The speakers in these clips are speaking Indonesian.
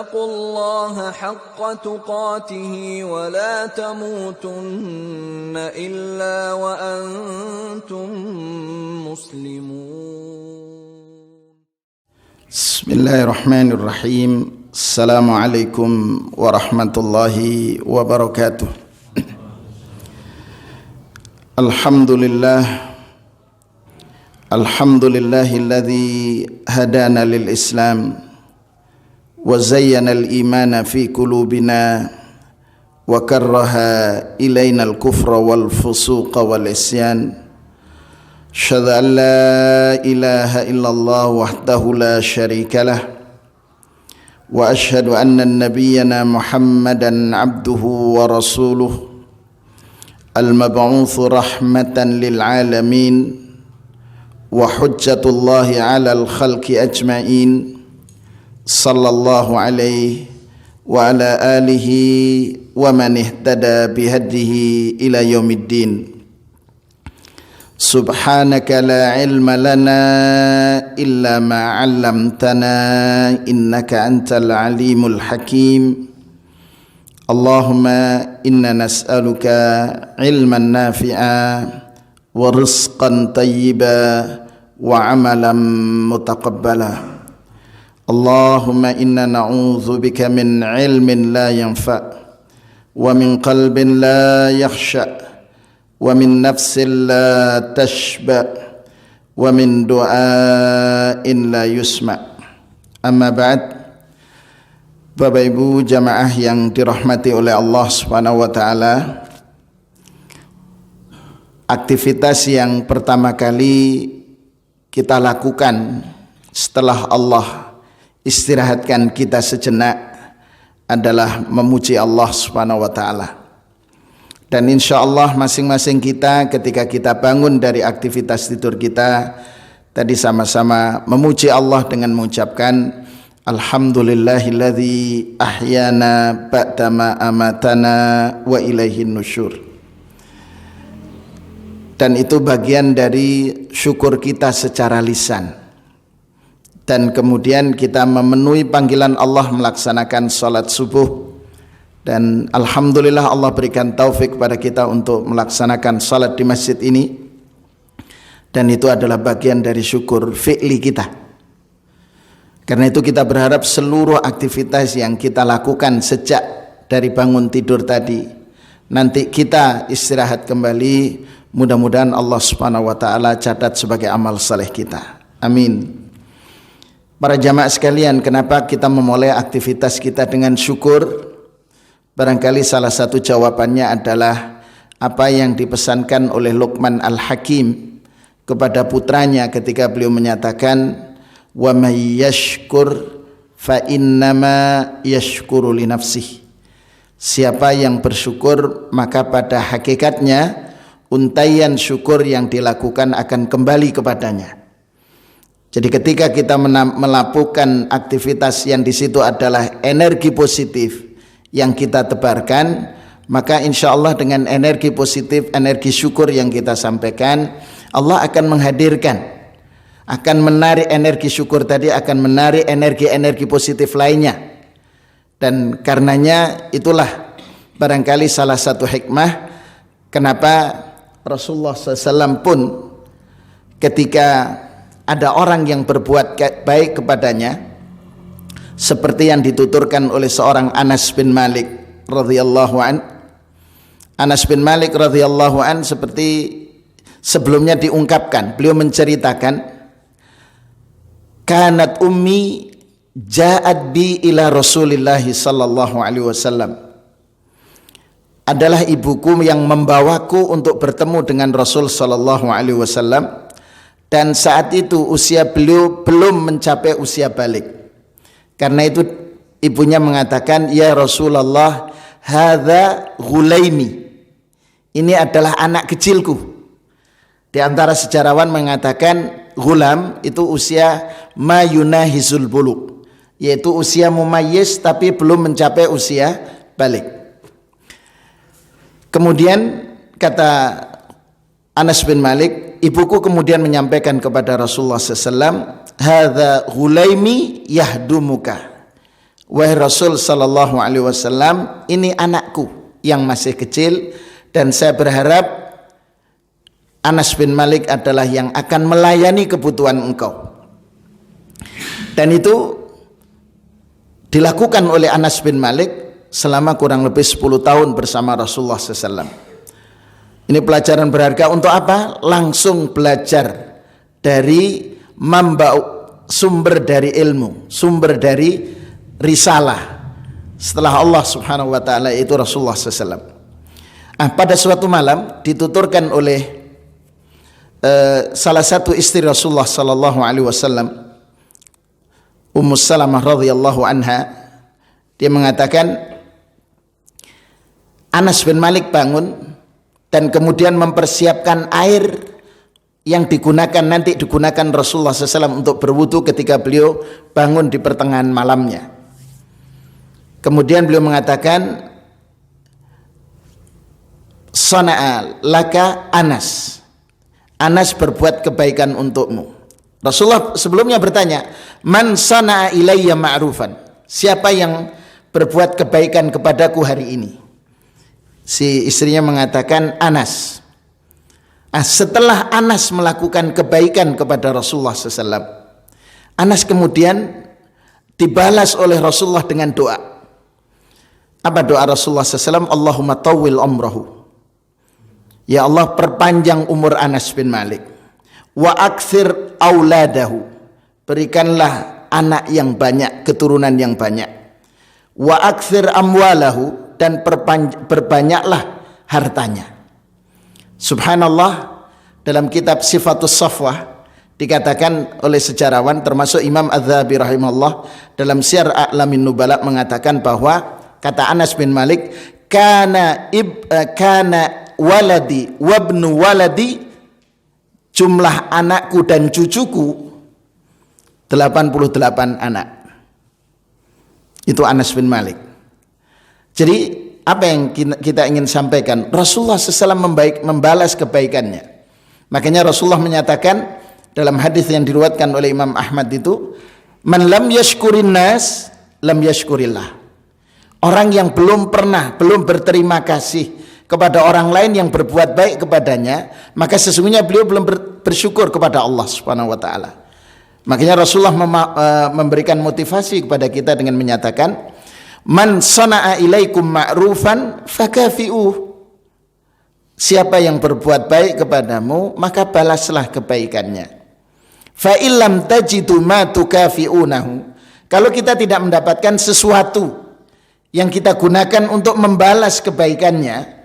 فاتقوا الله حق تقاته ولا تموتن إلا وأنتم مسلمون. بسم الله الرحمن الرحيم. السلام عليكم ورحمة الله وبركاته. الحمد لله الذي هدانا للإسلام وزين الإيمان في قلوبنا وكره إلينا الكفر والفسوق والعصيان. أشهد أن لا إله إلا الله وحده لا شريك له وأشهد أن نبينا محمدا عبده ورسوله المبعوث رحمة للعالمين وحجة الله على الخلق أجمعين صلى الله عليه وعلى آله ومن اهتدى بهديه إلى يوم الدين. سبحانك لا علم لنا إلا ما علمتنا إنك أنت العليم الحكيم. اللهم إنا نسألك علما نافعا ورزقا طيبا وعملا متقبلا. اللهم إنا نعوذ بك من علم لا ينفع ومن قلب لا يخشع ومن نفس لا تشبع ومن دعاء لا يسمع. Amma ba'd. Bapak Ibu jamaah yang dirahmati oleh Allah Subhanahu wa taala, aktivitas yang pertama kali kita lakukan setelah Allah istirahatkan kita sejenak adalah memuji Allah Subhanahu wa taala. Dan insyaallah masing-masing kita ketika kita bangun dari aktivitas tidur kita tadi sama-sama memuji Allah dengan mengucapkan alhamdulillahilladzi ahyana ba'dama amatana wa ilaihin nusyur. Dan itu bagian dari syukur kita secara lisan. Dan kemudian kita memenuhi panggilan Allah melaksanakan salat subuh. Dan alhamdulillah Allah berikan taufik kepada kita untuk melaksanakan salat di masjid ini. Dan itu adalah bagian dari syukur fi'li kita. Karena itu kita berharap seluruh aktivitas yang kita lakukan sejak dari bangun tidur tadi, nanti kita istirahat kembali, mudah-mudahan Allah Subhanahu wa taala catat sebagai amal saleh kita. Amin. Para jamaah sekalian, kenapa kita memulai aktivitas kita dengan syukur? Barangkali salah satu jawabannya adalah apa yang dipesankan oleh Luqman Al-Hakim kepada putranya ketika beliau menyatakan wa may yashkur fa innama yashkuru li nafsihi. Siapa yang bersyukur maka pada hakikatnya untaian syukur yang dilakukan akan kembali kepadanya. Jadi ketika kita melakukan aktivitas yang di situ adalah energi positif yang kita tebarkan, maka insya Allah dengan energi positif, energi syukur yang kita sampaikan, Allah akan menghadirkan, akan menarik energi syukur tadi, akan menarik energi-energi positif lainnya. Dan karenanya itulah barangkali salah satu hikmah kenapa Rasulullah SAW pun ketika ada orang yang berbuat baik kepadanya, seperti yang dituturkan oleh seorang Anas bin Malik radhiyallahu an. Anas bin Malik radhiyallahu an seperti sebelumnya diungkapkan, beliau menceritakan, kanat ummi ja'at bi ila Rasulillah sallallahu alaihi wasallam. Adalah ibuku yang membawaku untuk bertemu dengan Rasul sallallahu alaihi wasallam, dan saat itu usia beliau belum mencapai usia balik. Karena itu ibunya mengatakan, ya Rasulullah, hadza ghulaimi. Ini adalah anak kecilku. Di antara sejarawan mengatakan ghulam itu usia mayunahizul bulugh, yaitu usia mumayyiz tapi belum mencapai usia balik. Kemudian kata Anas bin Malik, ibuku kemudian menyampaikan kepada Rasulullah SAW, hadza ghulaimi yahdumuka wahai Rasul sallallahu alaihi wasallam, ini anakku yang masih kecil dan saya berharap Anas bin Malik adalah yang akan melayani kebutuhan engkau. Dan itu dilakukan oleh Anas bin Malik selama kurang lebih 10 tahun bersama Rasulullah SAW. Ini pelajaran berharga untuk apa? Langsung belajar dari sumber dari ilmu, sumber dari risalah setelah Allah Subhanahu wa taala, yaitu Rasulullah SAW. Pada suatu malam dituturkan oleh salah satu istri Rasulullah sallallahu alaihi wasallam, Ummu Salamah radhiyallahu anha, dia mengatakan Anas bin Malik bangun dan kemudian mempersiapkan air yang digunakan Rasulullah SAW untuk berwudu ketika beliau bangun di pertengahan malamnya. Kemudian beliau mengatakan, Sana'a laka Anas, Anas berbuat kebaikan untukmu. Rasulullah sebelumnya bertanya, man sana'a ilayya ma'rufan, siapa yang berbuat kebaikan kepadaku hari ini? Si istrinya mengatakan Anas. Setelah Anas melakukan kebaikan kepada Rasulullah SAW, Anas kemudian dibalas oleh Rasulullah dengan doa. Apa doa Rasulullah SAW? Allahumma tawwil umrahu, ya Allah perpanjang umur Anas bin Malik. Wa akthir auladahu, berikanlah anak yang banyak, keturunan yang banyak. Wa akthir amwalahu, dan berbanyaklah hartanya. Subhanallah, dalam kitab Sifatus Safwah dikatakan oleh sejarawan termasuk Imam Az-Zahabi rahimahullah dalam Syiar A'lamin Nubala mengatakan bahwa kata Anas bin Malik, kana waladi wabnu waladi, jumlah anakku dan cucuku 88 anak. Itu Anas bin Malik. Jadi apa yang kita ingin sampaikan? Rasulullah SAW membalas kebaikannya. Makanya Rasulullah menyatakan dalam hadis yang diriwayatkan oleh Imam Ahmad itu, man lam yashkurin nas lam yashkurillah. Orang yang belum berterima kasih kepada orang lain yang berbuat baik kepadanya, maka sesungguhnya beliau belum bersyukur kepada Allah Subhanahu wa taala. Makanya Rasulullah memberikan motivasi kepada kita dengan menyatakan, man sana'a ilaikum ma'rufan fakafi'uh, siapa yang berbuat baik kepadamu maka balaslah kebaikannya. Fa illam tajidu ma tukafi'unahu, kalau kita tidak mendapatkan sesuatu yang kita gunakan untuk membalas kebaikannya,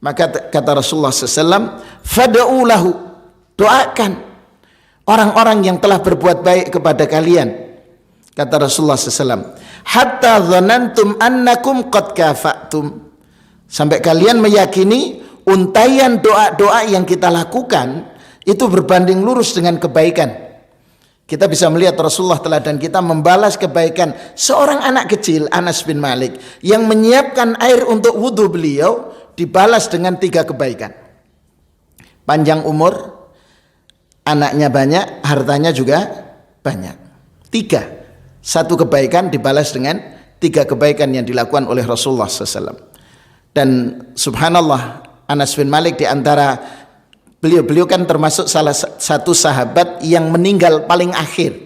maka kata Rasulullah SAW, fad'u lahu, doakan orang-orang yang telah berbuat baik kepada kalian. Kata Rasulullah SAW, hatta dhanantum annakum qad kafa'tum, sampai kalian meyakini untayan doa-doa yang kita lakukan itu berbanding lurus dengan kebaikan. Kita bisa melihat Rasulullah teladan kita membalas kebaikan seorang anak kecil, Anas bin Malik, yang menyiapkan air untuk wudhu beliau, dibalas dengan 3 kebaikan. Panjang umur, anaknya banyak, hartanya juga banyak. 3. Satu kebaikan dibalas dengan 3 kebaikan yang dilakukan oleh Rasulullah SAW. Dan subhanallah, Anas bin Malik di antara beliau kan termasuk salah satu sahabat yang meninggal paling akhir.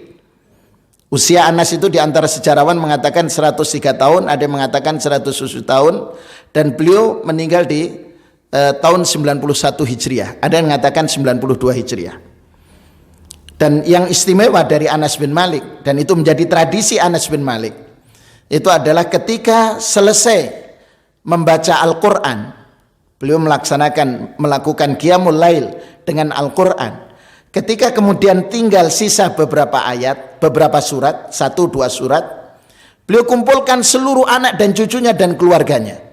Usia Anas itu di antara sejarawan mengatakan 103 tahun, ada yang mengatakan 107 tahun, dan beliau meninggal di tahun 91 Hijriah, ada yang mengatakan 92 Hijriah. Dan yang istimewa dari Anas bin Malik, dan itu menjadi tradisi Anas bin Malik, itu adalah ketika selesai membaca Al-Quran, beliau melakukan qiyamul lail dengan Al-Quran. Ketika kemudian tinggal sisa beberapa ayat, beberapa surat, 1-2 surat, beliau kumpulkan seluruh anak dan cucunya dan keluarganya.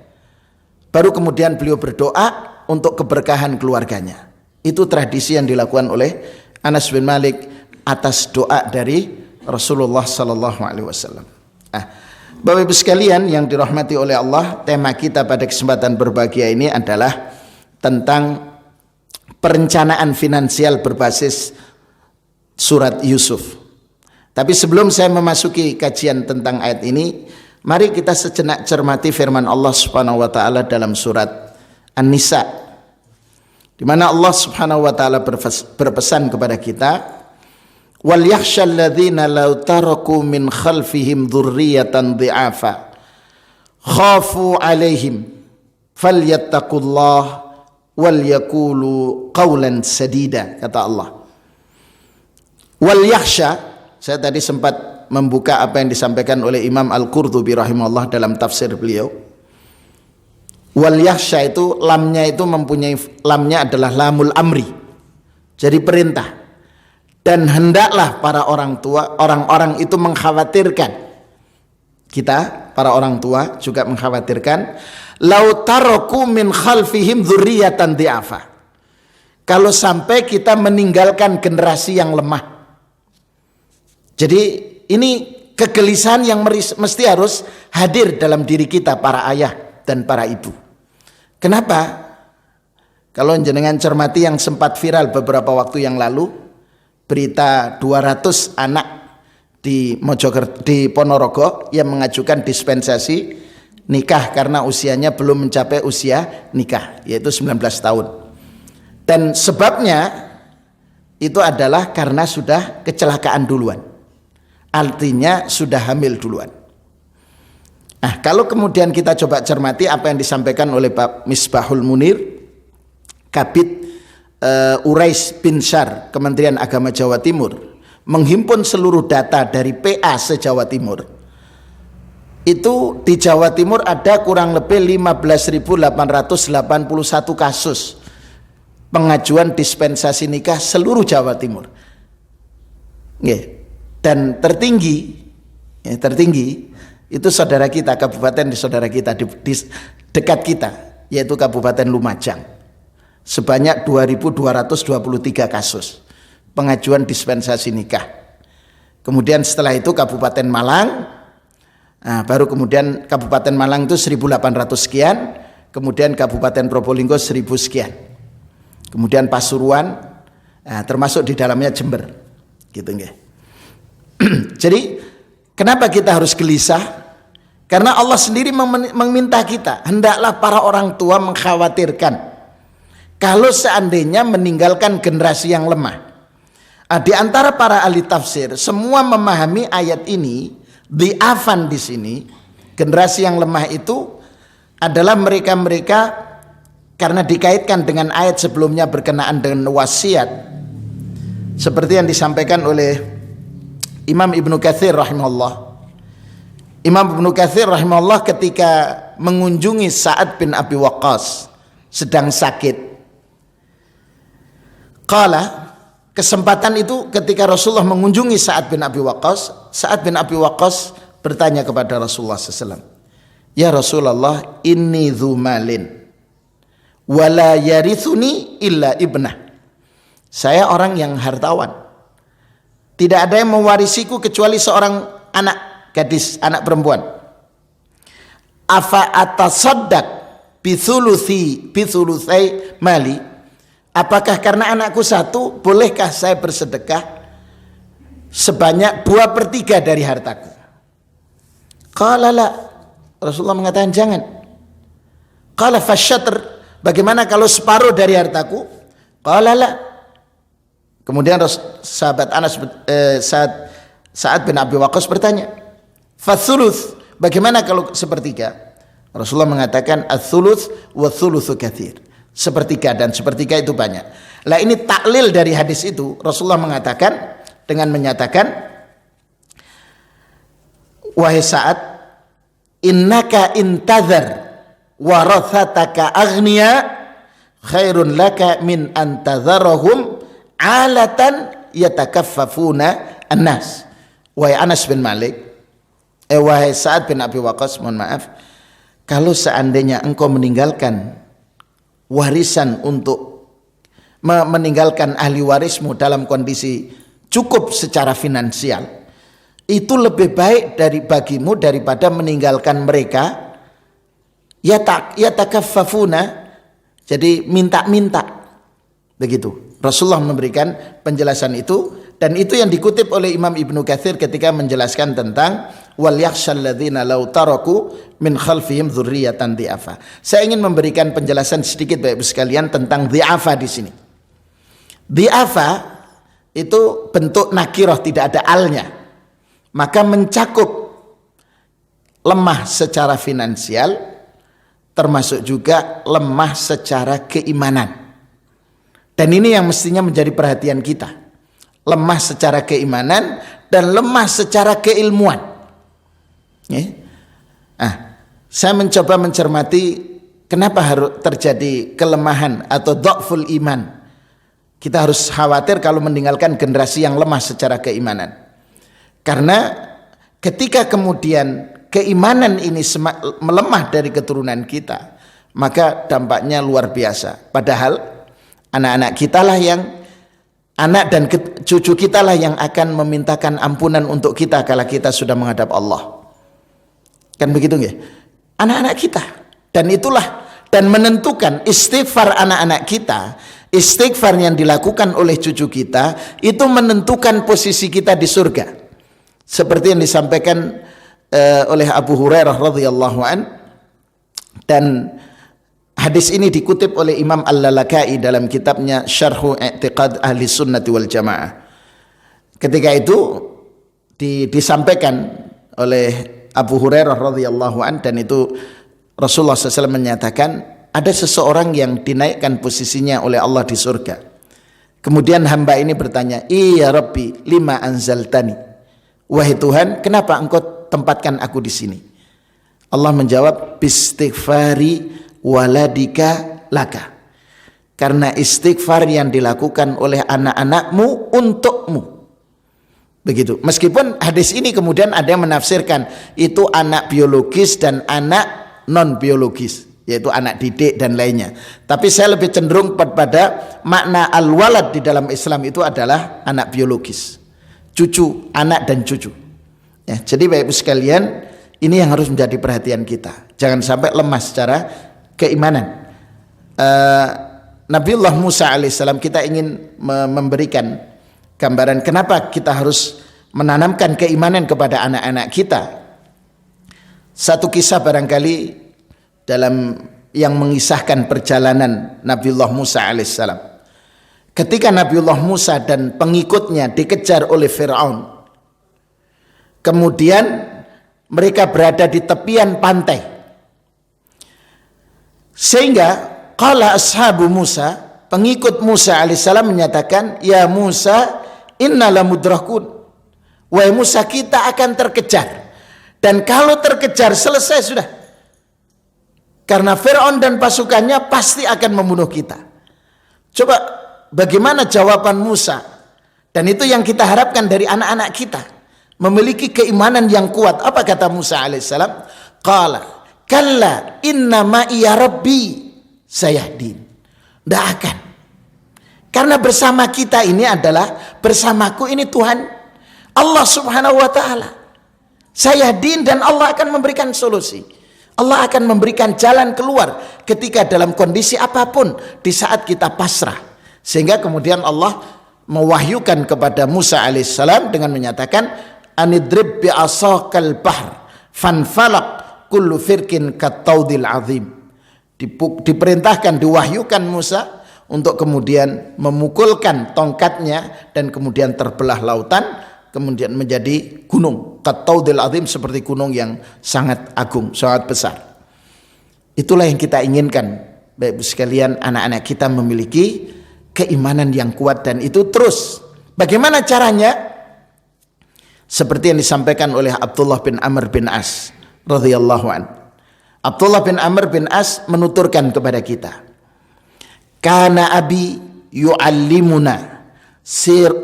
Baru kemudian beliau berdoa untuk keberkahan keluarganya. Itu tradisi yang dilakukan oleh Anas bin Malik atas doa dari Rasulullah sallallahu alaihi wasallam. Bapak Ibu sekalian yang dirahmati oleh Allah, tema kita pada kesempatan berbahagia ini adalah tentang perencanaan finansial berbasis surat Yusuf. Tapi sebelum saya memasuki kajian tentang ayat ini, Mari kita sejenak cermati firman Allah Subhanahu wa taala dalam surat An-Nisa, di mana Allah Subhanahu wa taala berpesan kepada kita, wal yakhshal ladzina law taraku min khalfihim dzurriyyatan dhi'afa khafu 'alaihim falyattaqullah wal yaqulu qawlan sadida, kata Allah. Wal yakhsha, saya tadi sempat membuka apa yang disampaikan oleh Imam Al-Qurtubi rahimahullah dalam tafsir beliau. Wal yakhsha itu lamnya adalah lamul amri, jadi perintah. Dan hendaklah para orang tua, orang-orang itu mengkhawatirkan, kita para orang tua juga mengkhawatirkan, lau taraku min khalfihim dzurriyyatan dhi'afa, kalau sampai kita meninggalkan generasi yang lemah. Jadi ini kegelisahan yang mesti harus hadir dalam diri kita, para ayah dan para ibu. Kenapa? Kalau jenengan cermati yang sempat viral beberapa waktu yang lalu, berita 200 anak di Ponorogo yang mengajukan dispensasi nikah karena usianya belum mencapai usia nikah, yaitu 19 tahun. Dan sebabnya itu adalah karena sudah kecelakaan duluan. Artinya sudah hamil duluan. Nah, kalau kemudian kita coba cermati apa yang disampaikan oleh Pak Misbahul Munir, Kabid Urais bin Syar, Kementerian Agama Jawa Timur, menghimpun seluruh data dari PA se-Jawa Timur. Itu di Jawa Timur ada kurang lebih 15.881 kasus pengajuan dispensasi nikah seluruh Jawa Timur. Dan tertinggi itu saudara kita, kabupaten di saudara kita di dekat kita, yaitu Kabupaten Lumajang, sebanyak 2.223 kasus pengajuan dispensasi nikah. Kemudian setelah itu Kabupaten Malang, baru kemudian Kabupaten Malang itu 1.800 sekian, kemudian Kabupaten Probolinggo 1.000 sekian, kemudian Pasuruan, termasuk di dalamnya Jember, gitu nggih. Jadi kenapa kita harus gelisah? Karena Allah sendiri meminta kita, hendaklah para orang tua mengkhawatirkan kalau seandainya meninggalkan generasi yang lemah. Di antara para ahli tafsir semua memahami ayat ini, dhi'afan di sini, generasi yang lemah itu adalah mereka-mereka, karena dikaitkan dengan ayat sebelumnya berkenaan dengan wasiat, seperti yang disampaikan oleh Imam Ibnu Katsir rahimahullah. Imam Ibnu Katsir rahimahullah ketika mengunjungi Sa'ad bin Abi Waqqas sedang sakit, qala, kesempatan itu ketika Rasulullah mengunjungi Sa'ad bin Abi Waqqas, Sa'ad bin Abi Waqqas bertanya kepada Rasulullah SAW, ya Rasulullah, inni dzu malin wala yarithuni illa ibnah, saya orang yang hartawan, tidak ada yang mewarisiku kecuali seorang anak gadis, anak perempuan. Afa atasaddaq bithulutsai mali, apakah karena anakku satu bolehkah saya bersedekah sebanyak 2/3 dari hartaku? Qala la, Rasulullah mengatakan jangan. Qala fasyatr, bagaimana kalau separuh dari hartaku? Qala la. Kemudian sahabat Anas Sa'ad bin Abi Waqqas bertanya, fathuluts, bagaimana kalau sepertiga? Rasulullah mengatakan ats-tsuluts wa tsulutsu katsir, sepertiga dan sepertiga itu banyak. Lah ini taklil dari hadis itu, Rasulullah mengatakan dengan menyatakan, wahai Sa'ad, innaka intadzar warathataka aghniya khairun laka min antadzarahum alatan yatakaffafuna annas. Wahai Anas bin Malik, wahai Sa'ad bin Abi Waqqas, mohon maaf, kalau seandainya engkau meninggalkan warisan untuk meninggalkan ahli warismu dalam kondisi cukup secara finansial, itu lebih baik bagimu daripada meninggalkan mereka yatakaffafuna, jadi minta-minta, begitu. Rasulullah memberikan penjelasan itu, dan itu yang dikutip oleh Imam Ibnu Katsir ketika menjelaskan tentang wal yakhshal ladzina law taraku min khalfihim dzurriyyatan dhi'afa. Saya ingin memberikan penjelasan sedikit Bapak Ibu sekalian tentang dhi'afa di sini. Dhi'afa itu bentuk nakirah, tidak ada alnya. Maka mencakup lemah secara finansial, termasuk juga lemah secara keimanan. Dan ini yang mestinya menjadi perhatian kita. Lemah secara keimanan dan lemah secara keilmuan. Saya mencoba mencermati kenapa harus terjadi kelemahan atau dhaful iman. Kita harus khawatir kalau meninggalkan generasi yang lemah secara keimanan. Karena ketika kemudian keimanan ini melemah dari keturunan kita, maka dampaknya luar biasa. Padahal anak-anak kitalah yang, anak dan cucu kitalah yang akan memintakan ampunan untuk kita kala kita sudah menghadap Allah. Kan begitu nggih? Anak-anak kita. Dan itulah, dan menentukan istighfar anak-anak kita, istighfar yang dilakukan oleh cucu kita, itu menentukan posisi kita di surga. Seperti yang disampaikan oleh Abu Hurairah radhiyallahu an, dan hadis ini dikutip oleh Imam Al-Lalaka'i dalam kitabnya Syarhu I'tiqad Ahli Sunnati wal Jamaah. Ketika itu disampaikan oleh Abu Hurairah radhiyallahu an, dan itu Rasulullah SAW menyatakan ada seseorang yang dinaikkan posisinya oleh Allah di surga. Kemudian hamba ini bertanya, "Iya Rabbi, lima anzaltani?" Wahai Tuhan, kenapa engkau tempatkan aku di sini? Allah menjawab, "Bistighfari waladika laka." Karena istighfar yang dilakukan oleh anak-anakmu untukmu. Begitu. Meskipun hadis ini kemudian ada yang menafsirkan itu anak biologis dan anak non biologis, yaitu anak didik dan lainnya. Tapi saya lebih cenderung pada makna al-walad di dalam Islam itu adalah anak biologis, cucu, anak dan cucu. Ya, jadi Bapak Ibu sekalian, ini yang harus menjadi perhatian kita. Jangan sampai lemah secara keimanan. Nabiullah Musa alaihissalam, kita ingin memberikan gambaran kenapa kita harus menanamkan keimanan kepada anak-anak kita. Satu kisah barangkali dalam yang mengisahkan perjalanan Nabiullah Musa alaihissalam. Ketika Nabiullah Musa dan pengikutnya dikejar oleh Fir'aun, kemudian mereka berada di tepian pantai, sehingga qala ashabu Musa, pengikut Musa alaihissalam menyatakan, "Ya Musa, inna lamudrakun." Wahai Musa, kita akan terkejar. Dan kalau terkejar selesai sudah. Karena Fir'aun dan pasukannya pasti akan membunuh kita. Coba bagaimana jawaban Musa? Dan itu yang kita harapkan dari anak-anak kita. Memiliki keimanan yang kuat. Apa kata Musa alaihissalam? Qala kalla inna ma'iya rabbi sayahdin. Tidak akan. Karena bersama kita ini adalah, bersamaku ini Tuhan Allah subhanahu wa ta'ala. Sayahdin, dan Allah akan memberikan solusi. Allah akan memberikan jalan keluar ketika dalam kondisi apapun di saat kita pasrah. Sehingga kemudian Allah mewahyukan kepada Musa alaihissalam dengan menyatakan, "Anidrib bi'asakal bahr fanfalaq kullu firkin kattaudil azim." Diperintahkan, diwahyukan Musa untuk kemudian memukulkan tongkatnya, dan kemudian terbelah lautan, kemudian menjadi gunung kattaudil azim, seperti gunung yang sangat agung, sangat besar. Itulah yang kita inginkan Bapak Ibu sekalian, anak-anak kita memiliki keimanan yang kuat, dan itu terus. Bagaimana caranya? Seperti yang disampaikan oleh Abdullah bin Amr bin As radhiyallahu an. Abdullah bin Amr bin As menuturkan kepada kita, "Kana abi yu'allimuna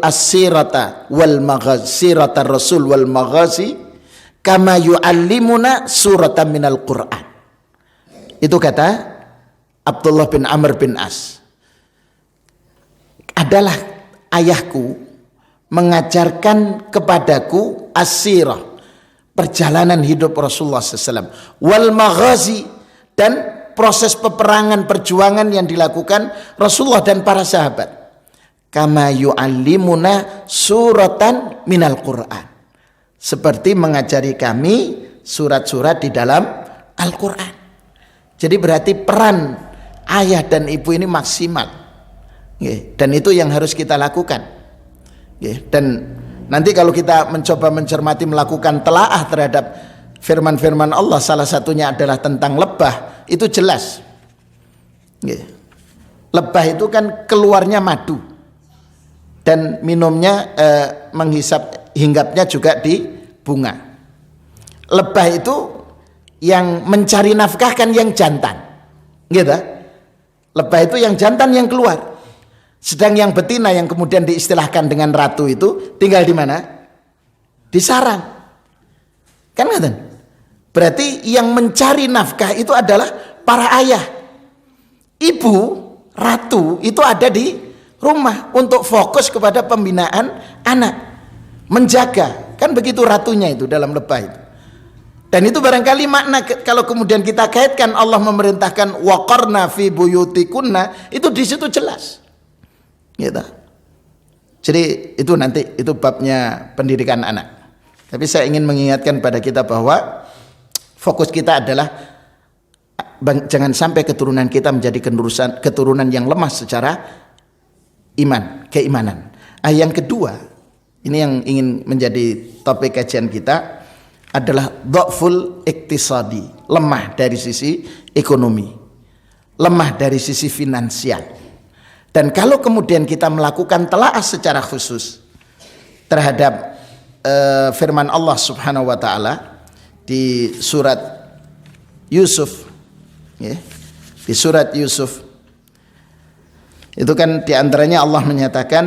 as-sirata wal maghazi, sirata rasul wal maghazi kama yu'allimuna suratan minal Qur'an." Itu kata Abdullah bin Amr bin As. Adalah ayahku mengajarkan kepadaku as-sirah, perjalanan hidup Rasulullah SAW, wal maghazi, dan proses peperangan, perjuangan yang dilakukan Rasulullah dan para sahabat, kama yu'allimuna suratan minal Qur'an, seperti mengajari kami surat-surat di dalam Al-Quran. Jadi berarti peran ayah dan ibu ini maksimal, dan itu yang harus kita lakukan. Dan nanti kalau kita mencoba mencermati, melakukan telaah terhadap firman-firman Allah, salah satunya adalah tentang lebah, itu jelas. Lebah itu kan keluarnya madu dan minumnya hinggapnya juga di bunga. Lebah itu yang mencari nafkah kan yang jantan, gitu. Lebah itu yang jantan yang keluar. Sedang yang betina yang kemudian diistilahkan dengan ratu itu tinggal di mana? Di sarang. Kan ngaten? Berarti yang mencari nafkah itu adalah para ayah. Ibu, ratu itu ada di rumah untuk fokus kepada pembinaan anak, menjaga. Kan begitu ratunya itu dalam lebah itu. Dan itu barangkali makna kalau kemudian kita kaitkan Allah memerintahkan waqarna fi buyutikunna, itu di situ jelas. Gitu. Jadi itu nanti itu babnya pendidikan anak. Tapi saya ingin mengingatkan pada kita bahwa fokus kita adalah jangan sampai keturunan kita menjadi keturunan yang lemah secara keimanan. Yang kedua, ini yang ingin menjadi topik kajian kita adalah dhaful iktisadi, lemah dari sisi ekonomi, lemah dari sisi finansial. Dan kalau kemudian kita melakukan telaah secara khusus terhadap firman Allah Subhanahu wa taala di surat Yusuf, di surat Yusuf itu kan diantaranya Allah menyatakan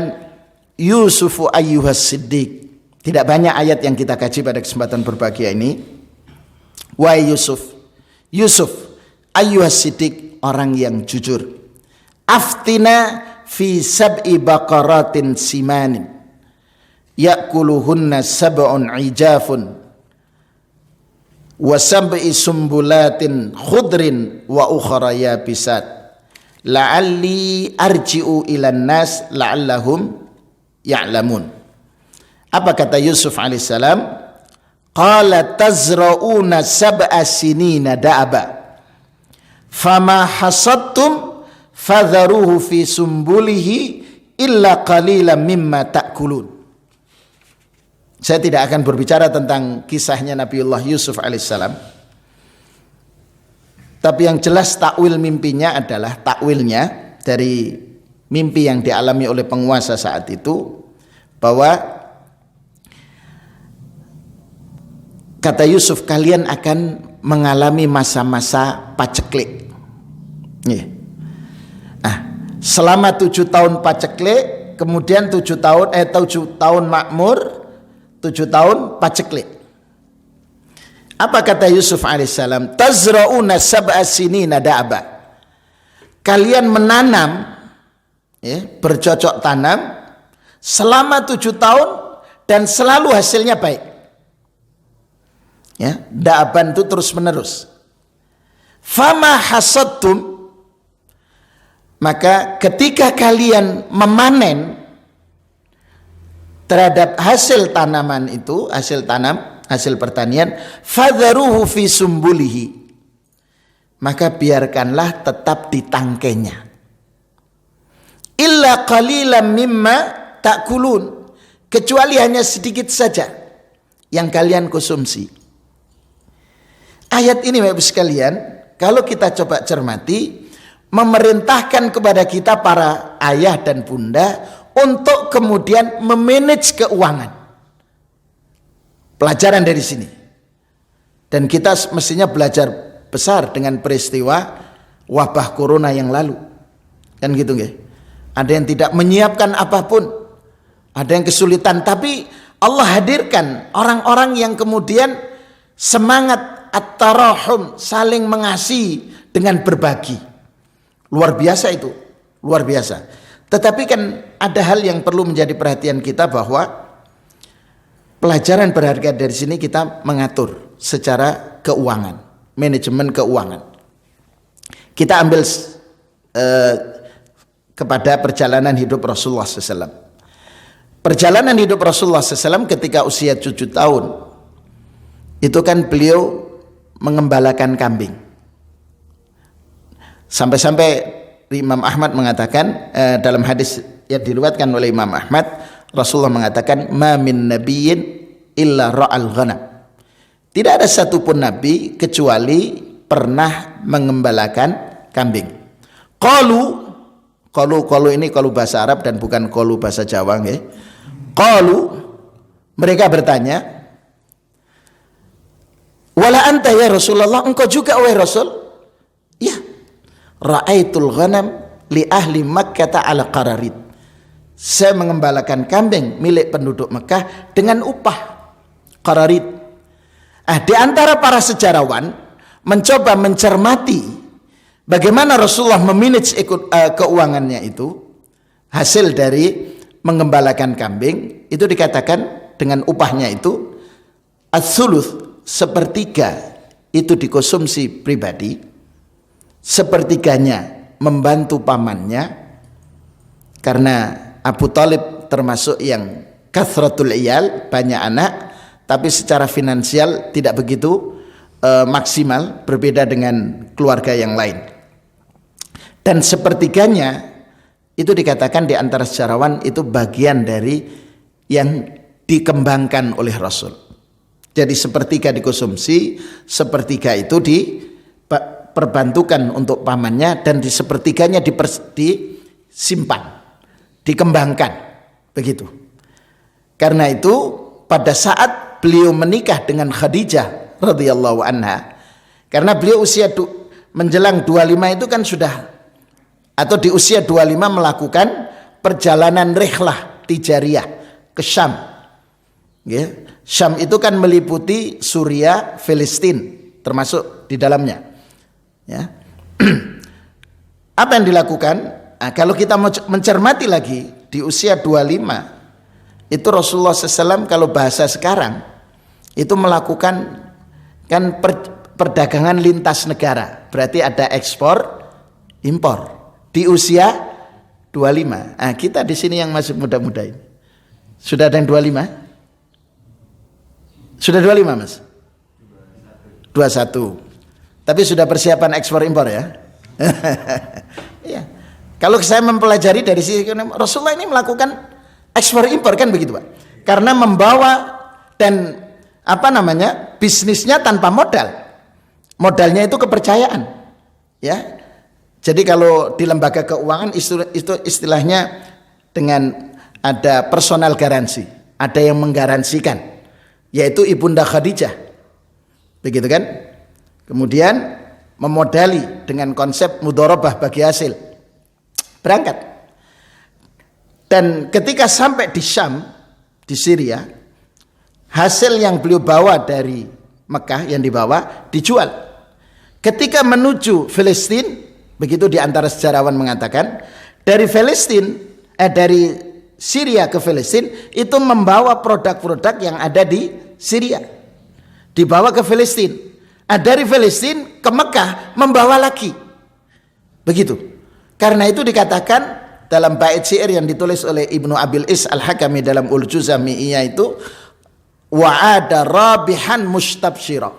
Yusufu ayyuhas siddiq. Tidak banyak ayat yang kita kaji pada kesempatan berbahagia ini. Wahai Yusuf, Yusuf ayyuhas siddiq, orang yang jujur. Aftina fi sab'i baqaratin simanin ya'kuluhunna sab'un ijafun wa sab'i sumbulatin khudrin wa ukhra yabisat la'alli arji'u ilan nas la'allahum ya'lamun. Apa kata Yusuf alaihissalam? Qala tazra'una sab'a sinina da'aba fama hasadtum fadharuhu fi sumbulihi illa qalilan mimma ta'kulun. Saya tidak akan berbicara tentang kisahnya Nabiullah Yusuf alaihissalam, tapi yang jelas takwil mimpinya adalah takwilnya dari mimpi yang dialami oleh penguasa saat itu, bahwa kata Yusuf, kalian akan mengalami masa-masa paceklik. Selama 7 tahun paceklik, kemudian 7 tahun makmur, 7 tahun paceklik. Apa kata Yusuf alaihissalam? Tazra'una sab'a sinina da'aba. Kalian menanam, bercocok tanam selama 7 tahun dan selalu hasilnya baik. Da'aban itu terus menerus. Fama hasadtum, maka ketika kalian memanen terhadap hasil tanaman itu, hasil pertanian, fadharuhu fi sumbulihi, maka biarkanlah tetap di tangkainya. Illa qalilan mimma ta'kulun, kecuali hanya sedikit saja yang kalian konsumsi. Ayat ini Bapak sekalian, kalau kita coba cermati, memerintahkan kepada kita para ayah dan bunda untuk kemudian memanage keuangan. Pelajaran dari sini. Dan kita mestinya belajar besar dengan peristiwa wabah corona yang lalu. Kan gitu nggih. Ada yang tidak menyiapkan apapun. Ada yang kesulitan, tapi Allah hadirkan orang-orang yang kemudian semangat at-tarahum, saling mengasihi dengan berbagi. Luar biasa itu, luar biasa. Tetapi kan ada hal yang perlu menjadi perhatian kita, bahwa pelajaran berharga dari sini kita mengatur secara keuangan, manajemen keuangan. Kita ambil kepada perjalanan hidup Rasulullah SAW. perjalanan hidup Rasulullah SAW ketika usia 7 tahun itu kan beliau mengembalakan kambing. Sampai-sampai Imam Ahmad mengatakan dalam hadis yang diriwayatkan oleh Imam Ahmad, Rasulullah mengatakan, ma min nabiyyin illa ra'al ghanam. Tidak ada satupun nabi kecuali pernah mengembalakan kambing. Qalu ini qalu bahasa Arab dan bukan qalu bahasa Jawa nggih. Qalu, mereka bertanya, wala anta ya Rasulullah, engkau juga wahai Rasul? Ya. Ra'aitul ghanam li ahli Makkah ala qararid. Saya mengembalakan kambing milik penduduk Mekah dengan upah qararid. Di antara para sejarawan mencoba mencermati bagaimana Rasulullah memanage keuangannya itu, hasil dari mengembalakan kambing itu dikatakan dengan upahnya itu as-suluth, sepertiga itu dikonsumsi pribadi, sepertiganya membantu pamannya, karena Abu Thalib termasuk yang kathratul iyal, banyak anak, tapi secara finansial tidak begitu maksimal, berbeda dengan keluarga yang lain. Dan sepertiganya itu dikatakan di antara sejarawan itu bagian dari yang dikembangkan oleh Rasul. Jadi sepertiga dikonsumsi, sepertiga itu diperbantukan untuk pamannya, dan di sepertiganya disimpan, dikembangkan, begitu. Karena itu pada saat beliau menikah dengan Khadijah radhiyallahu anha, karena beliau usia menjelang 25 itu kan sudah, atau di usia 25 melakukan perjalanan rihlah tijariyah ke Syam. Ya. Syam itu kan meliputi Suriah, Filistin termasuk di dalamnya. Ya. Apa yang dilakukan? Nah, kalau kita mau mencermati lagi di usia 25 itu Rasulullah SAW kalau bahasa sekarang itu melakukan kan perdagangan lintas negara, berarti ada ekspor impor di usia 25. Nah, kita di sini yang masih muda-muda ini sudah ada yang 25? Sudah 25 Mas? 21. Tapi sudah persiapan ekspor impor ya? Ya. Kalau saya mempelajari dari sisi Rasulullah ini melakukan ekspor impor kan begitu Pak? Karena membawa dan bisnisnya tanpa modal. Modalnya itu kepercayaan. Ya. Jadi kalau di lembaga keuangan itu istilahnya dengan ada personal garansi, ada yang menggaransikan, yaitu Ibunda Khadijah, begitu kan? Kemudian memodali dengan konsep mudharabah bagi hasil, berangkat. Dan ketika sampai di Syam, di Syria, hasil yang beliau bawa dari Mekah yang dibawa dijual. Ketika menuju Filistin, begitu di antara sejarawan mengatakan, dari Syria ke Filistin itu membawa produk-produk yang ada di Syria, dibawa ke Filistin. Dari Filistin ke Mekah membawa lagi, begitu. Karena itu dikatakan dalam bait syair yang ditulis oleh Ibnu Abil Is Al-Hakami dalam Ul-Juzamiyah itu, wa'ada rabihan mustabsyira,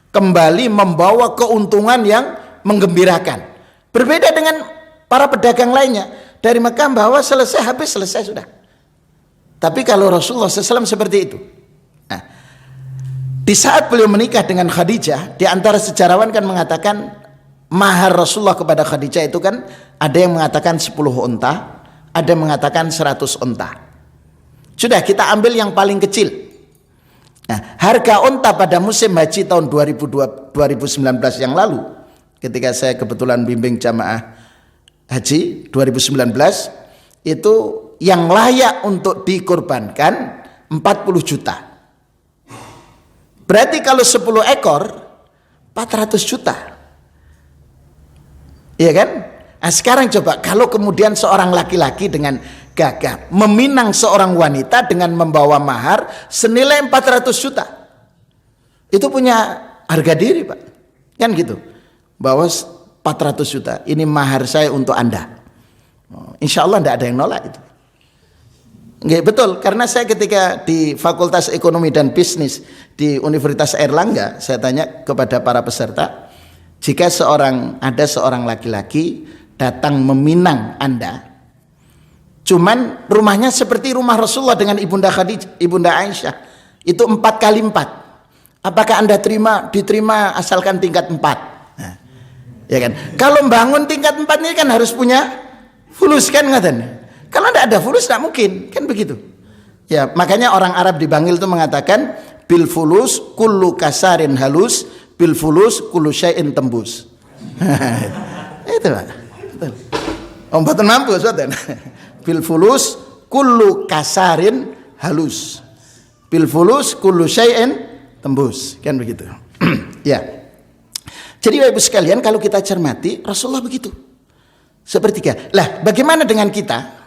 kembali membawa keuntungan yang menggembirakan. Berbeda dengan para pedagang lainnya, dari Mekah bawa selesai, habis, selesai sudah. Tapi kalau Rasulullah SAW seperti itu. Nah, di saat beliau menikah dengan Khadijah, di antara sejarawan kan mengatakan mahar Rasulullah kepada Khadijah itu kan ada yang mengatakan 10 unta, ada yang mengatakan 100 unta. Sudah kita ambil yang paling kecil. Nah, harga unta pada musim haji tahun 2019 yang lalu, ketika saya kebetulan bimbing jamaah haji 2019, itu yang layak untuk dikorbankan 40 juta. Berarti kalau 10 ekor 400 juta. Iya kan? Nah, sekarang coba kalau kemudian seorang laki-laki dengan gagah meminang seorang wanita dengan membawa mahar senilai 400 juta. Itu punya harga diri, Pak. Kan gitu. Bawa 400 juta, ini mahar saya untuk Anda. Insya Allah tidak ada yang nolak itu. Nggih, betul, karena saya ketika di Fakultas Ekonomi dan Bisnis di Universitas Airlangga, saya tanya kepada para peserta, jika ada seorang laki-laki datang meminang Anda, cuman rumahnya seperti rumah Rasulullah dengan Ibunda Khadijah, Ibunda Aisyah, itu 4 kali 4. Apakah Anda diterima asalkan tingkat 4? Nah, ya kan? Kalau bangun tingkat 4 ini kan harus punya fulus kan, ngaten. Kalau tidak ada fulus tidak mungkin, kan begitu. Ya, makanya orang Arab di Bangil itu mengatakan bil fulus kullu kasarin halus, bil fulus kullu syai'in tembus. Itu Pak. Betul. Mboten mampu soten. Bil fulus kullu kasarin halus, bil fulus kullu syai'in tembus, kan begitu. Ya. Jadi Bapak Ibu sekalian, kalau kita cermati Rasulullah begitu. Sepertiga. Lah, bagaimana dengan kita?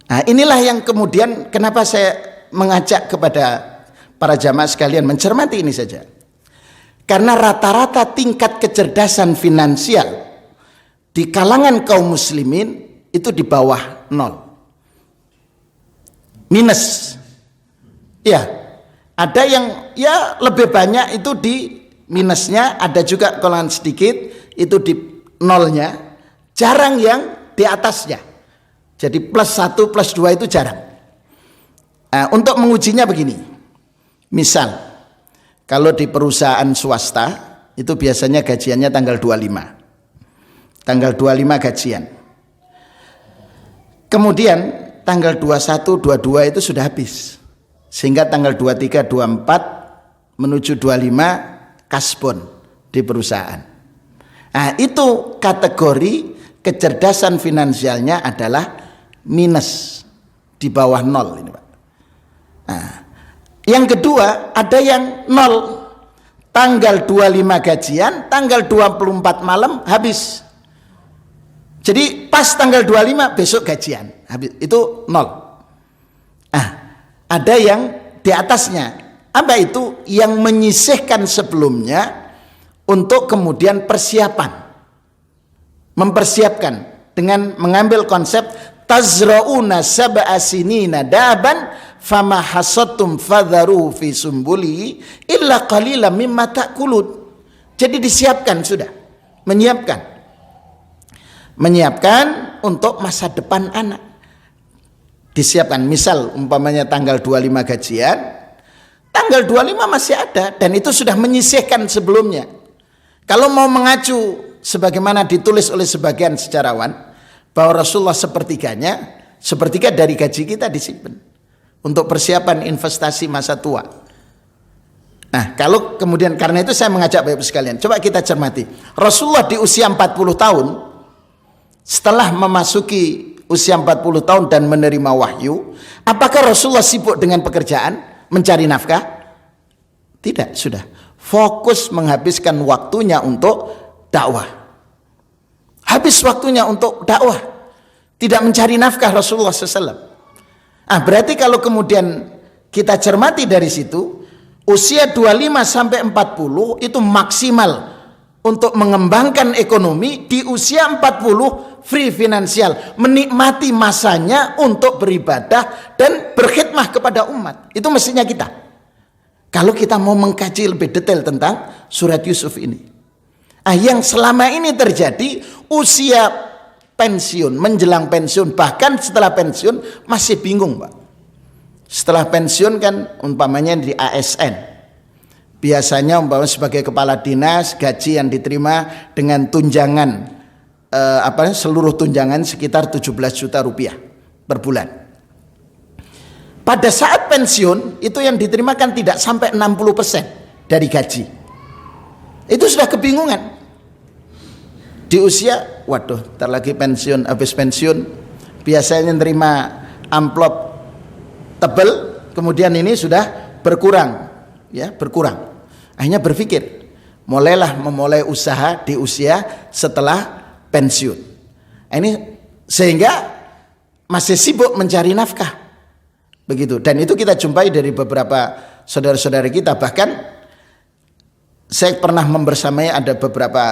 Nah, inilah yang kemudian kenapa saya mengajak kepada para jamaah sekalian mencermati ini saja. Karena rata-rata tingkat kecerdasan finansial di kalangan kaum muslimin itu di bawah 0. Minus. Ya, ada yang ya lebih banyak itu di minusnya, ada juga kalau sedikit itu di nolnya, jarang yang di atasnya. Jadi plus 1 plus 2 itu jarang. Nah, untuk mengujinya begini. Misal, kalau di perusahaan swasta itu biasanya gajiannya tanggal 25. Tanggal 25 gajian. Kemudian tanggal 21, 22 itu sudah habis. Sehingga tanggal 23, 24 menuju 25 kasbon di perusahaan. Nah, itu kategori kecerdasan finansialnya adalah minus, di bawah 0 ini Pak. Nah, yang kedua ada yang 0, tanggal 25 gajian, tanggal 24 malam habis. Jadi pas tanggal 25 besok gajian habis, itu 0. Ah, ada yang di atasnya. Apa itu? Yang menyisihkan sebelumnya untuk kemudian persiapan, mempersiapkan dengan mengambil konsep tazrauna sab'a sinina daban fama hasadtum fadharuhu fi sumbuli illa qalilan mimma ta'kulun. Jadi disiapkan sudah, menyiapkan untuk masa depan anak. Disiapkan, misal umpamanya tanggal 25 gajian, tanggal 25 masih ada dan itu sudah menyisihkan sebelumnya. Kalau mau mengacu sebagaimana ditulis oleh sebagian sejarawan bahwa Rasulullah sepertiga dari gaji kita disimpan untuk persiapan investasi masa tua. Nah, kalau kemudian karena itu saya mengajak Bapak Ibu sekalian, coba kita cermati. Rasulullah di usia 40 tahun, setelah memasuki usia 40 tahun dan menerima wahyu, apakah Rasulullah sibuk dengan pekerjaan, mencari nafkah? Tidak, sudah fokus menghabiskan waktunya untuk dakwah. Habis waktunya untuk dakwah, tidak mencari nafkah Rasulullah SAW. Ah, berarti kalau kemudian kita cermati dari situ, usia 25 sampai 40 itu maksimal untuk mengembangkan ekonomi. Di usia 40 free finansial, menikmati masanya untuk beribadah dan berkhidmah kepada umat. Itu mestinya kita. Kalau kita mau mengkaji lebih detail tentang surat Yusuf ini. Yang selama ini terjadi usia pensiun, menjelang pensiun, bahkan setelah pensiun masih bingung Pak. Setelah pensiun kan umpamanya di ASN, biasanya umpamanya sebagai kepala dinas gaji yang diterima dengan tunjangan seluruh tunjangan sekitar 17 juta rupiah per bulan. Pada saat pensiun itu yang diterima kan tidak sampai 60% dari gaji. Itu sudah kebingungan. Di usia, waduh, ntar lagi pensiun, habis pensiun, biasanya nerima amplop tebel, kemudian ini sudah berkurang, ya berkurang. Akhirnya berpikir, memulai usaha di usia setelah pensiun. Ini sehingga masih sibuk mencari nafkah, begitu. Dan itu kita jumpai dari beberapa saudara-saudara kita. Bahkan saya pernah membersamai ada beberapa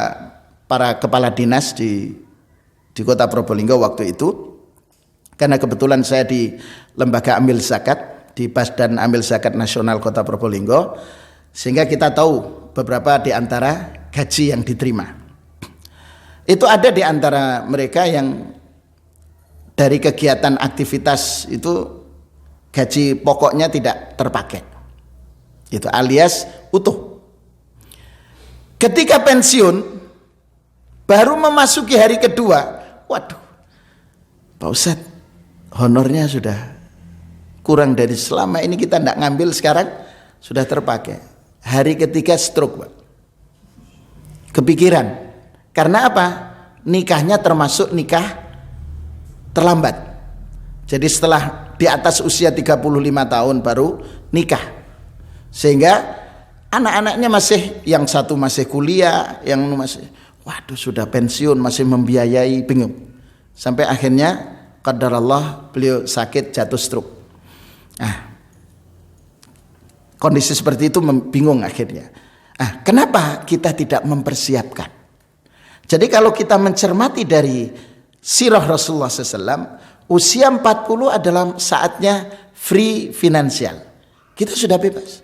para kepala dinas di kota Probolinggo waktu itu. Karena kebetulan saya di lembaga amil zakat, di Badan Amil Zakat Nasional Kota Probolinggo, sehingga kita tahu beberapa di antara gaji yang diterima. Itu ada di antara mereka yang dari kegiatan aktivitas itu gaji pokoknya tidak terpakai. Itu alias utuh. Ketika pensiun, baru memasuki hari kedua, waduh, Pak Ustadz, honornya sudah kurang dari selama ini kita tidak ngambil, sekarang sudah terpakai. Hari ketiga stroke, Pak. Kepikiran. Karena apa? Nikahnya termasuk nikah terlambat. Jadi setelah di atas usia 35 tahun baru nikah. Sehingga anak-anaknya masih, yang satu masih kuliah, yang masih, waduh sudah pensiun, masih membiayai, bingung. Sampai akhirnya qadarallah beliau sakit, jatuh stroke. Kondisi seperti itu bingung akhirnya. Kenapa kita tidak mempersiapkan? Jadi kalau kita mencermati dari sirah Rasulullah SAW, usia 40 adalah saatnya free finansial. Kita sudah bebas.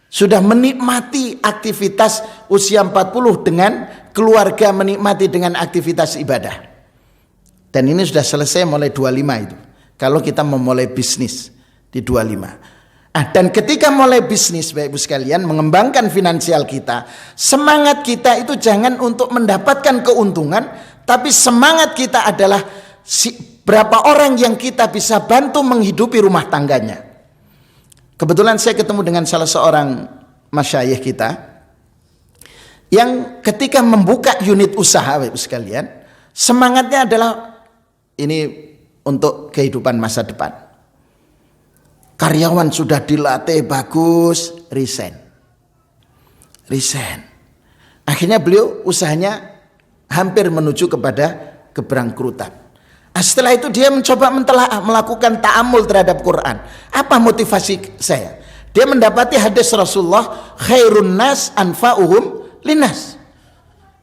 Sudah menikmati aktivitas usia 40 dengan keluarga, menikmati dengan aktivitas ibadah. Dan ini sudah selesai mulai 25 itu. Kalau kita memulai bisnis di 25. Dan ketika mulai bisnis, Bapak Ibu sekalian, mengembangkan finansial kita, semangat kita itu jangan untuk mendapatkan keuntungan, tapi semangat kita adalah berapa orang yang kita bisa bantu menghidupi rumah tangganya. Kebetulan saya ketemu dengan salah seorang masyayikh kita yang ketika membuka unit usaha, Bapak Ibu sekalian, semangatnya adalah ini untuk kehidupan masa depan. Karyawan sudah dilatih bagus, resign. Akhirnya beliau usahanya hampir menuju kepada keberangkrutan. Setelah itu dia mencoba melakukan ta'amul terhadap Quran. Apa motivasi saya? Dia mendapati hadis Rasulullah, khairun nas anfa'uhum linnas.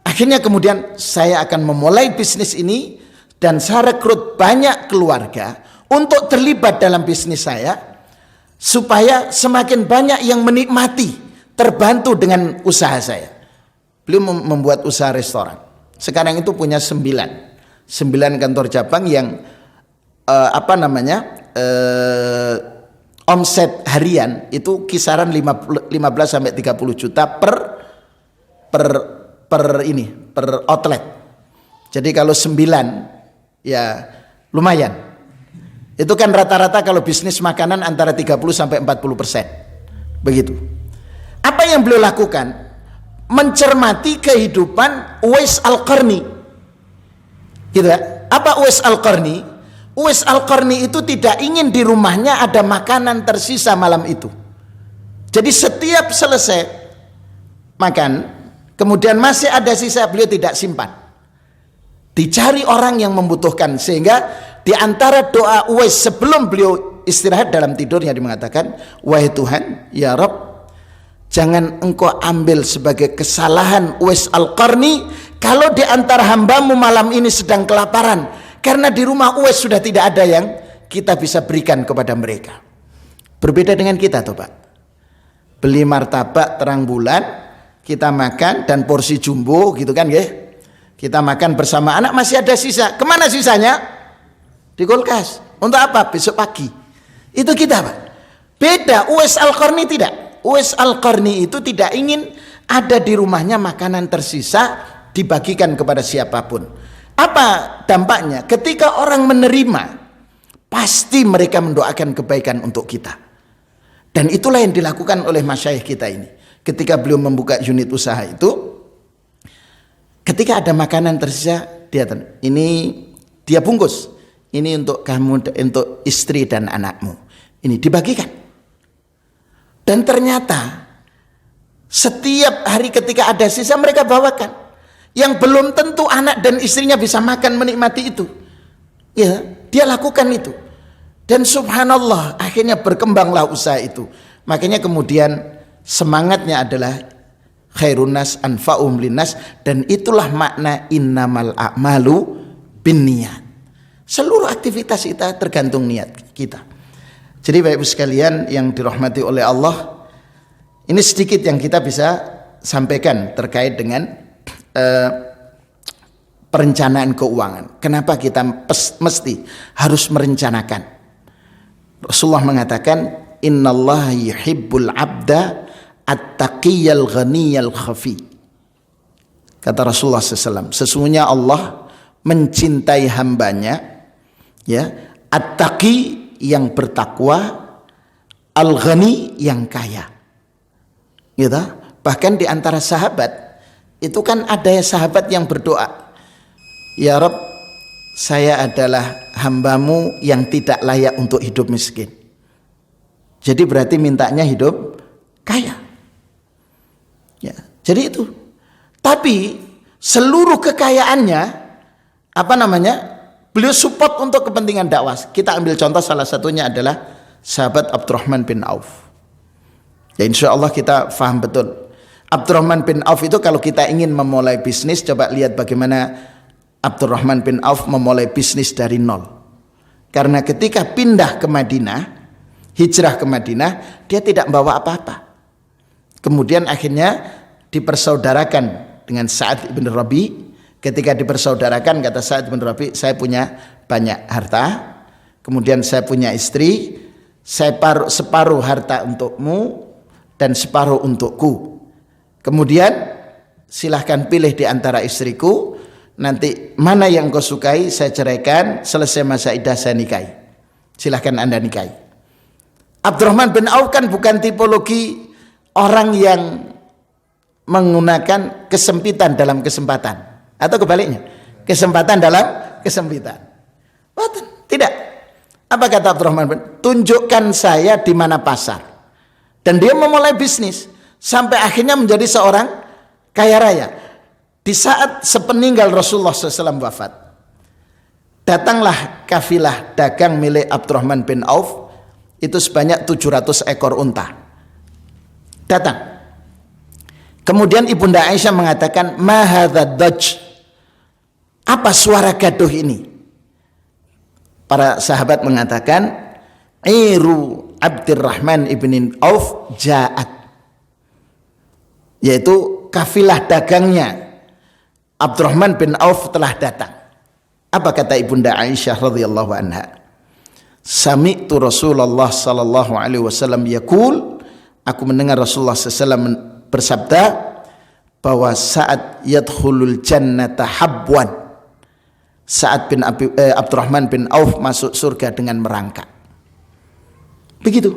Akhirnya kemudian saya akan memulai bisnis ini dan saya rekrut banyak keluarga untuk terlibat dalam bisnis saya, supaya semakin banyak yang menikmati, terbantu dengan usaha saya. Beliau membuat usaha restoran. Sekarang itu punya 9 kantor cabang yang omset harian itu kisaran 15 sampai 30 juta per outlet. Jadi kalau 9 ya lumayan. Itu kan rata-rata kalau bisnis makanan antara 30 sampai 40%. Begitu. Apa yang beliau lakukan? Mencermati kehidupan Uwais Al-Qarni. Gitu ya. Apa Uwais Al-Qarni? Uwais Al-Qarni itu tidak ingin di rumahnya ada makanan tersisa malam itu. Jadi setiap selesai makan, kemudian masih ada sisa, beliau tidak simpan. Dicari orang yang membutuhkan, sehingga di antara doa Uwais sebelum beliau istirahat dalam tidurnya dia mengatakan, wahai Tuhan, ya Rabb, jangan engkau ambil sebagai kesalahan Uwais Al-Qarni kalau di antara hambamu malam ini sedang kelaparan, karena di rumah Uwais sudah tidak ada yang kita bisa berikan kepada mereka. Berbeda dengan kita tuh Pak, beli martabak terang bulan, kita makan dan porsi jumbo gitu kan ya, kita makan bersama anak, masih ada sisa. Kemana sisanya? Di kulkas. Untuk apa? Besok pagi. Itu kita Pak. Beda, Uwais Al-Qarni tidak. Uwais Al-Qarni itu tidak ingin ada di rumahnya makanan tersisa dibagikan kepada siapapun. Apa dampaknya? Ketika orang menerima, pasti mereka mendoakan kebaikan untuk kita. Dan itulah yang dilakukan oleh masyayikh kita ini. Ketika beliau membuka unit usaha itu, ketika ada makanan tersisa, dia bungkus. Ini untuk kamu, untuk istri dan anakmu. Ini dibagikan. Dan ternyata setiap hari ketika ada sisa mereka bawakan. Yang belum tentu anak dan istrinya bisa makan menikmati itu. Ya, dia lakukan itu. Dan subhanallah, akhirnya berkembanglah usaha itu. Makanya kemudian semangatnya adalah khairun nas anfa'um linnas, dan itulah makna innamal a'malu binniyat. Seluruh aktivitas kita tergantung niat kita. Jadi Bapak Ibu sekalian yang dirahmati oleh Allah, ini sedikit yang kita bisa sampaikan terkait dengan perencanaan keuangan. Kenapa kita mesti harus merencanakan? Rasulullah mengatakan, innallaha yuhibbul abda at-taqiyal ghaniyal khafi. Kata Rasulullah SAW, sesungguhnya Allah mencintai hambanya, ya, at-taqi yang bertakwa, al-ghani yang kaya. Gitu. Bahkan di antara sahabat itu kan ada sahabat yang berdoa, ya Rabb, saya adalah hambamu yang tidak layak untuk hidup miskin. Jadi berarti mintanya hidup kaya. Ya, jadi itu. Tapi seluruh kekayaannya beliau support untuk kepentingan dakwah. Kita ambil contoh, salah satunya adalah sahabat Abdurrahman bin Auf. Ya, insya Allah kita faham betul. Abdurrahman bin Auf itu kalau kita ingin memulai bisnis, coba lihat bagaimana Abdurrahman bin Auf memulai bisnis dari nol. Karena ketika pindah ke Madinah, hijrah ke Madinah, dia tidak membawa apa-apa. Kemudian akhirnya dipersaudarakan dengan Sa'ad bin Rabi. Ketika dipersaudarakan, kata Sa'ad bin Rabi, saya punya banyak harta, kemudian saya punya istri, saya separuh harta untukmu dan separuh untukku. Kemudian silahkan pilih di antara istriku, nanti mana yang kau sukai saya ceraikan, selesai masa iddah saya nikahi. Silahkan Anda nikahi. Abdurrahman bin Auf kan bukan tipologi orang yang menggunakan kesempitan dalam kesempatan, atau kebaliknya, kesempatan dalam kesempitan. Tidak. Apa kata Abdurrahman bin Auf? Tunjukkan saya di mana pasar. Dan dia memulai bisnis sampai akhirnya menjadi seorang kaya raya. Di saat sepeninggal Rasulullah SAW wafat, datanglah kafilah dagang milik Abdurrahman bin Auf, itu sebanyak 700 ekor unta. Datang. Kemudian Ibunda Aisyah mengatakan, ma hadza daj? Apa suara gaduh ini? Para sahabat mengatakan, iru Abdurrahman ibn Auf ja'at, yaitu kafilah dagangnya Abdurrahman bin Auf telah datang. Apa kata Ibunda Aisyah radhiyallahu anha? Sami'tu Rasulullah sallallahu alaihi wasallam yaqul, aku mendengar Rasulullah SAW bersabda bahwa saat yadkhulul jannata habwan, saat Abdurrahman bin Auf masuk surga dengan merangkak. Begitu.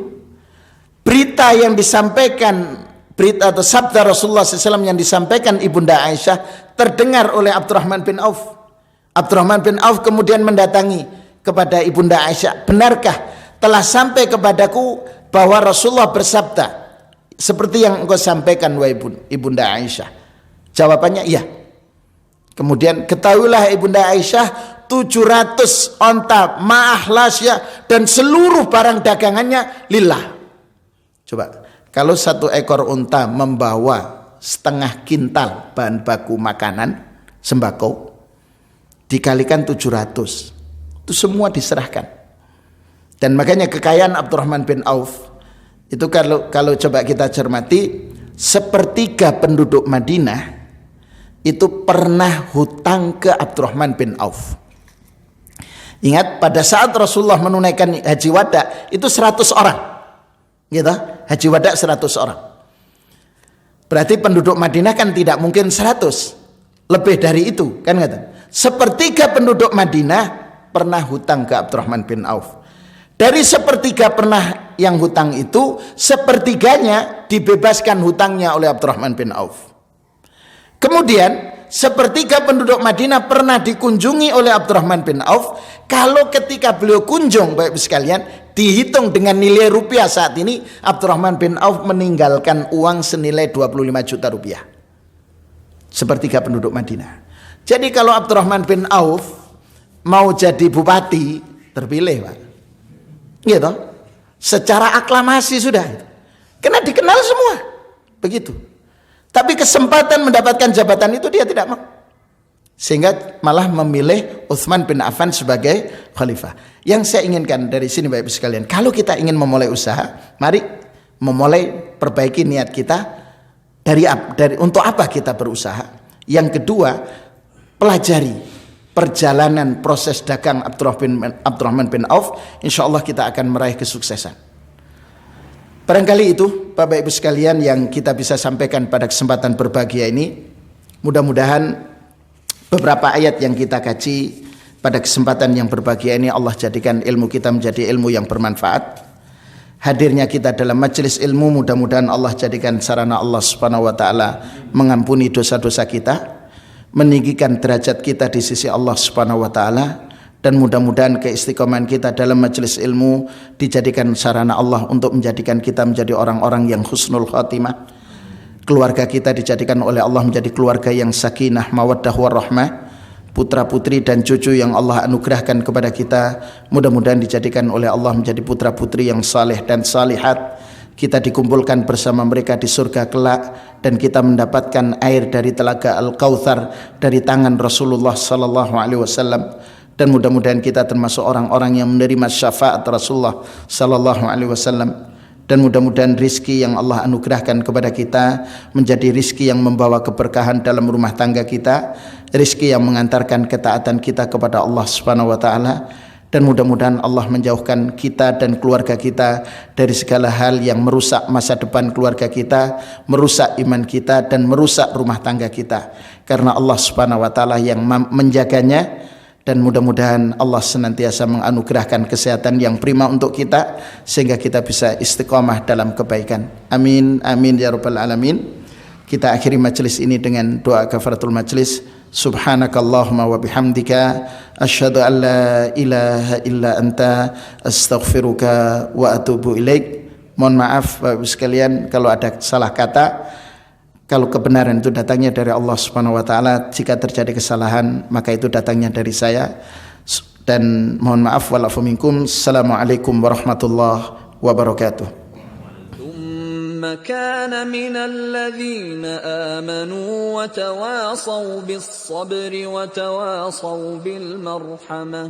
Berita yang disampaikan, berita atau sabda Rasulullah SAW yang disampaikan Ibunda Aisyah terdengar oleh Abdurrahman bin Auf. Abdurrahman bin Auf kemudian mendatangi kepada Ibunda Aisyah, benarkah telah sampai kepadaku bahwa Rasulullah bersabda seperti yang engkau sampaikan wahai Ibunda Aisyah? Jawabannya iya. Kemudian ketahuilah Ibunda Aisyah, 700 onta ma'ahlasya dan seluruh barang dagangannya lillah. Coba, kalau satu ekor unta membawa setengah kintal bahan baku makanan, sembako, dikalikan 700, itu semua diserahkan. Dan makanya kekayaan Abdurrahman bin Auf itu kalau coba kita cermati, sepertiga penduduk Madinah itu pernah hutang ke Abdurrahman bin Auf. Ingat pada saat Rasulullah menunaikan haji wada itu 100 orang. Gitu, haji wada 100 orang. Berarti penduduk Madinah kan tidak mungkin 100. Lebih dari itu, kan kata. Sepertiga penduduk Madinah pernah hutang ke Abdurrahman bin Auf. Dari sepertiga pernah yang hutang itu, sepertiganya dibebaskan hutangnya oleh Abdurrahman bin Auf. Kemudian sepertiga penduduk Madinah pernah dikunjungi oleh Abdurrahman bin Auf. Kalau ketika beliau kunjung, Bapak Ibu sekalian, dihitung dengan nilai rupiah saat ini, Abdurrahman bin Auf meninggalkan uang senilai 25 juta rupiah. Sepertiga penduduk Madinah. Jadi kalau Abdurrahman bin Auf mau jadi bupati, terpilih Pak, gitu, secara aklamasi sudah, karena dikenal semua, begitu. Tapi kesempatan mendapatkan jabatan itu dia tidak mau. sehingga malah memilih Utsman bin Affan sebagai khalifah. Yang saya inginkan dari sini Bapak Ibu sekalian, kalau kita ingin memulai usaha, mari memulai perbaiki niat kita dari untuk apa kita berusaha. Yang kedua, pelajari perjalanan proses dagang Abdurrahman bin Auf, insya Allah kita akan meraih kesuksesan. Barangkali itu Bapak Ibu sekalian yang kita bisa sampaikan pada kesempatan berbahagia ini. Mudah-mudahan beberapa ayat yang kita kaji pada kesempatan yang berbahagia ini Allah jadikan ilmu kita menjadi ilmu yang bermanfaat. Hadirnya kita dalam majelis ilmu, mudah-mudahan Allah jadikan sarana Allah Subhanahu wa taala mengampuni dosa-dosa kita, meninggikan derajat kita di sisi Allah Subhanahu wa taala, dan mudah-mudahan keistiqomahan kita dalam majelis ilmu dijadikan sarana Allah untuk menjadikan kita menjadi orang-orang yang husnul khatimah. Keluarga kita dijadikan oleh Allah menjadi keluarga yang sakinah, mawaddah warahmah. Putra-putri dan cucu yang Allah anugerahkan kepada kita, mudah-mudahan dijadikan oleh Allah menjadi putra-putri yang saleh dan salihat. Kita dikumpulkan bersama mereka di surga kelak, dan kita mendapatkan air dari telaga Al-Kautsar dari tangan Rasulullah sallallahu alaihi wasallam. Dan mudah-mudahan kita termasuk orang-orang yang menerima syafaat Rasulullah sallallahu alaihi wasallam. Dan mudah-mudahan rizki yang Allah anugerahkan kepada kita menjadi rizki yang membawa keberkahan dalam rumah tangga kita, rizki yang mengantarkan ketaatan kita kepada Allah Subhanahu wa taala, dan mudah-mudahan Allah menjauhkan kita dan keluarga kita dari segala hal yang merusak masa depan keluarga kita, merusak iman kita, dan merusak rumah tangga kita, karena Allah Subhanahu wa taala yang menjaganya. Dan mudah-mudahan Allah senantiasa menganugerahkan kesehatan yang prima untuk kita, sehingga kita bisa istiqomah dalam kebaikan. Amin, amin ya rabbal alamin. Kita akhiri majelis ini dengan doa kafaratul majelis. Subhanakallahumma wa bihamdika asyhadu an la ilaha illa anta astaghfiruka wa atubu ilaik. Mohon maaf Bapak Ibu sekalian kalau ada salah kata. Kalau kebenaran itu datangnya dari Allah Subhanahu wa taala, jika terjadi kesalahan maka itu datangnya dari saya. Dan mohon maaf wal afu minkum. Assalamualaikum warahmatullahi wabarakatuh. ثم كان من الذين آمنوا وتواصوا بالصبر وتواصوا بالمرحمة